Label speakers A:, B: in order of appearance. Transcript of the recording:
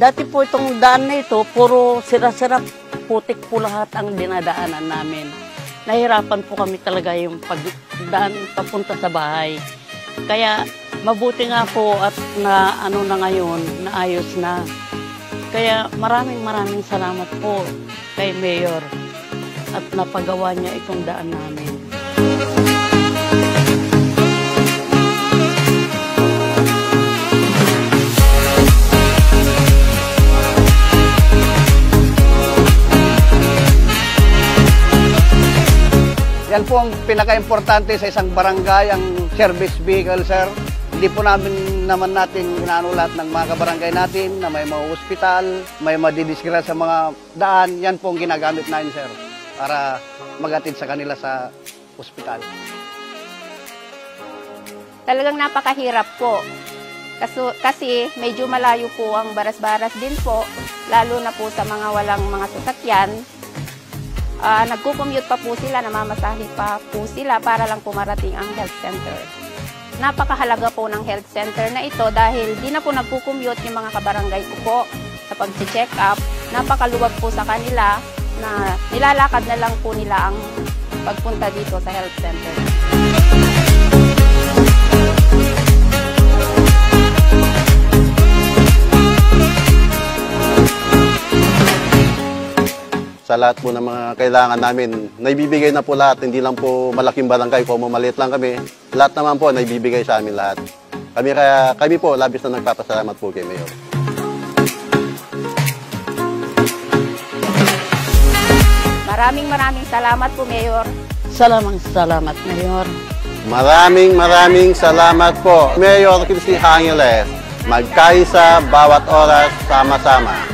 A: Dati po itong daan na ito, puro sira-sira, putik po lahat ang dinadaanan namin. Nahirapan po kami talaga yung pagdaan papunta sa bahay. Kaya mabuti nga po at na ano na ngayon, naayos na. Kaya maraming salamat po kay Mayor at napagawa niya itong daan namin.
B: Yan po ang pinaka-importante sa isang barangay, ang service vehicle, sir. Hindi po naman natin inaano lahat ng mga kabarangay natin na may mga ospital, may madidiskira sa mga daan. Yan po ang ginagamit namin, sir, para magatid sa kanila sa ospital.
C: Talagang napakahirap po. Kasi medyo malayo po ang baras-baras din po, lalo na po sa mga walang mga sasakyan. Nagko-commute pa po sila, namamasahe pa po sila para lang pumarating ang health center. Napakahalaga po ng health center na ito dahil di na po nagko-commute yung mga kabarangay ko po sa pag-check up. Napakaluwag po sa kanila na nilalakad na lang po nila ang pagpunta dito sa health center.
D: Sa lahat po ng mga kailangan namin, naibibigay na po lahat. Hindi lang po malaking barangay, kung maliit lang kami. Lahat naman po, naibibigay sa amin lahat. Kami po, labis na nagpapasalamat po kay Mayor.
C: Maraming salamat po, Mayor.
A: Salamat, Mayor.
D: Maraming salamat po, Mayor Christy Angeles. Magkaisa bawat oras, sama-sama.